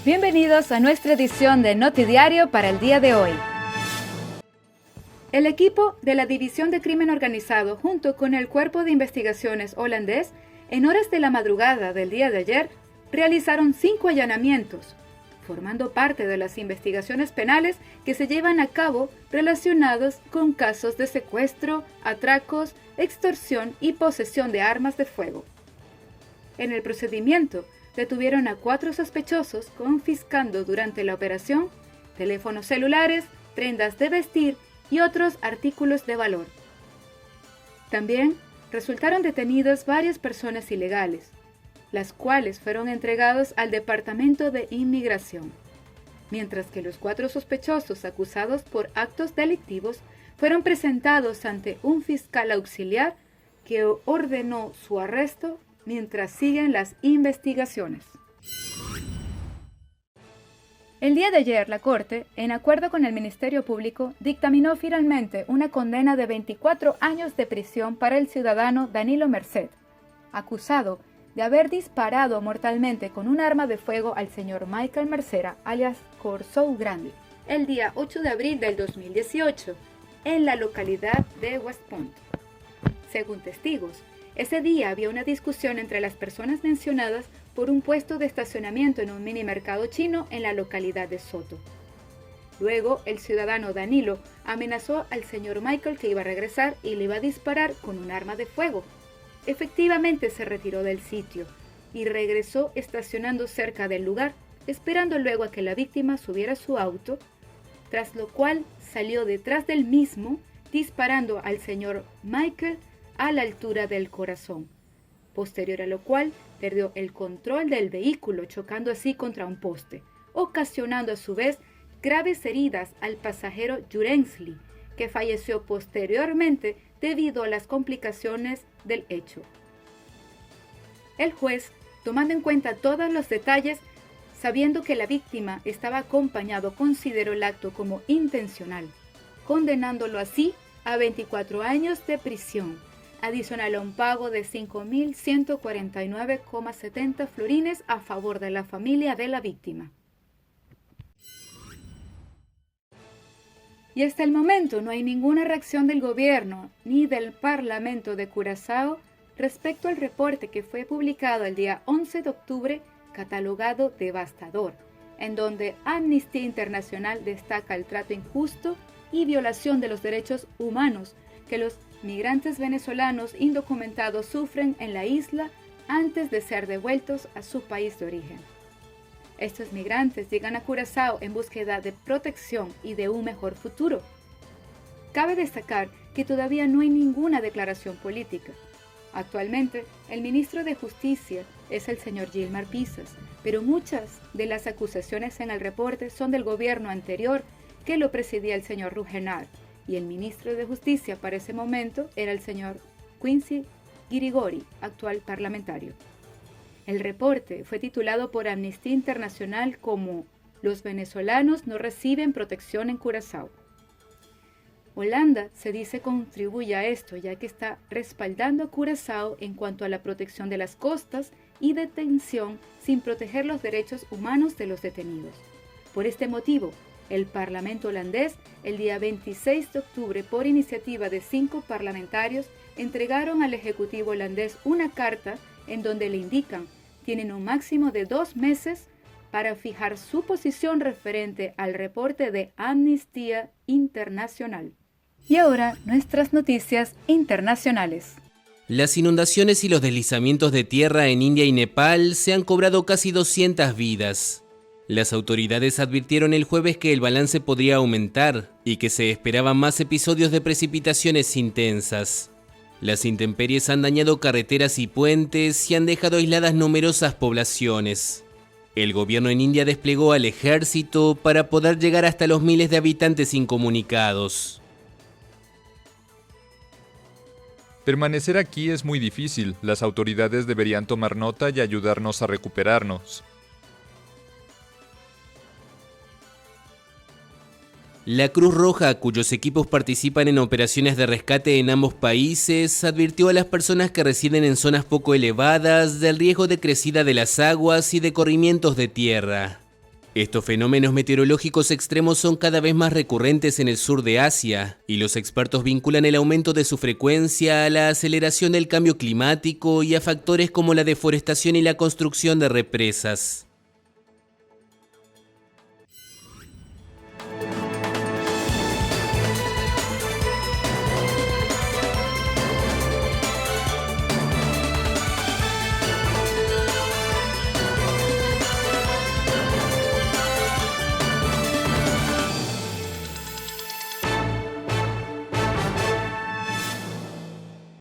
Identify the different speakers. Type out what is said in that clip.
Speaker 1: Bienvenidos a nuestra edición de Notidiario para el día de hoy. El equipo de la División de Crimen Organizado junto con el Cuerpo de Investigaciones holandés, en horas de la madrugada del día de ayer, realizaron 5 allanamientos, formando parte de las investigaciones penales que se llevan a cabo relacionados con casos de secuestro, atracos, extorsión y posesión de armas de fuego. En el procedimiento, detuvieron a 4 sospechosos confiscando durante la operación teléfonos celulares, prendas de vestir y otros artículos de valor. También resultaron detenidas varias personas ilegales, las cuales fueron entregadas al Departamento de Inmigración, mientras que los 4 sospechosos acusados por actos delictivos fueron presentados ante un fiscal auxiliar que ordenó su arresto mientras siguen las investigaciones. El día de ayer, la Corte, en acuerdo con el Ministerio Público, dictaminó finalmente una condena de 24 años de prisión para el ciudadano Danilo Merced, acusado de haber disparado mortalmente con un arma de fuego al señor Michael Mercera, alias Corsou Grande, el día 8 de abril del 2018, en la localidad de West Point. Según testigos, ese día había una discusión entre las personas mencionadas por un puesto de estacionamiento en un mini mercado chino en la localidad de Soto. Luego, el ciudadano Danilo amenazó al señor Michael que iba a regresar y le iba a disparar con un arma de fuego. Efectivamente se retiró del sitio y regresó estacionando cerca del lugar, esperando luego a que la víctima subiera a su auto, tras lo cual salió detrás del mismo, disparando al señor Michael a la altura del corazón, posterior a lo cual perdió el control del vehículo, chocando así contra un poste, ocasionando a su vez graves heridas al pasajero Jurensli, que falleció posteriormente debido a las complicaciones del hecho. El juez, tomando en cuenta todos los detalles, sabiendo que la víctima estaba acompañado, consideró el acto como intencional, condenándolo así a 24 años de prisión, adicional a un pago de 5.149,70 florines a favor de la familia de la víctima. Y hasta el momento no hay ninguna reacción del gobierno ni del Parlamento de Curazao respecto al reporte que fue publicado el día 11 de octubre, catalogado devastador, en donde Amnistía Internacional destaca el trato injusto y violación de los derechos humanos que los migrantes venezolanos indocumentados sufren en la isla antes de ser devueltos a su país de origen. Estos migrantes llegan a Curazao en búsqueda de protección y de un mejor futuro. Cabe destacar que todavía no hay ninguna declaración política. Actualmente, el ministro de Justicia es el señor Gilmar Pisas, pero muchas de las acusaciones en el reporte son del gobierno anterior que lo presidía el señor Rugenar, y el ministro de Justicia para ese momento era el señor Quincy Girigori, actual parlamentario. El reporte fue titulado por Amnistía Internacional como «Los venezolanos no reciben protección en Curazao». Holanda se dice contribuye a esto, ya que está respaldando a Curazao en cuanto a la protección de las costas y detención sin proteger los derechos humanos de los detenidos. Por este motivo, el Parlamento holandés, el día 26 de octubre, por iniciativa de 5 parlamentarios, entregaron al Ejecutivo holandés una carta en donde le indican tienen un máximo de 2 meses para fijar su posición referente al reporte de Amnistía Internacional. Y ahora, nuestras noticias internacionales.
Speaker 2: Las inundaciones y los deslizamientos de tierra en India y Nepal se han cobrado casi 200 vidas. Las autoridades advirtieron el jueves que el balance podría aumentar y que se esperaban más episodios de precipitaciones intensas. Las intemperies han dañado carreteras y puentes y han dejado aisladas numerosas poblaciones. El gobierno en India desplegó al ejército para poder llegar hasta los miles de habitantes incomunicados.
Speaker 3: Permanecer aquí es muy difícil. Las autoridades deberían tomar nota y ayudarnos a recuperarnos.
Speaker 2: La Cruz Roja, cuyos equipos participan en operaciones de rescate en ambos países, advirtió a las personas que residen en zonas poco elevadas del riesgo de crecida de las aguas y de corrimientos de tierra. Estos fenómenos meteorológicos extremos son cada vez más recurrentes en el sur de Asia, y los expertos vinculan el aumento de su frecuencia a la aceleración del cambio climático y a factores como la deforestación y la construcción de represas.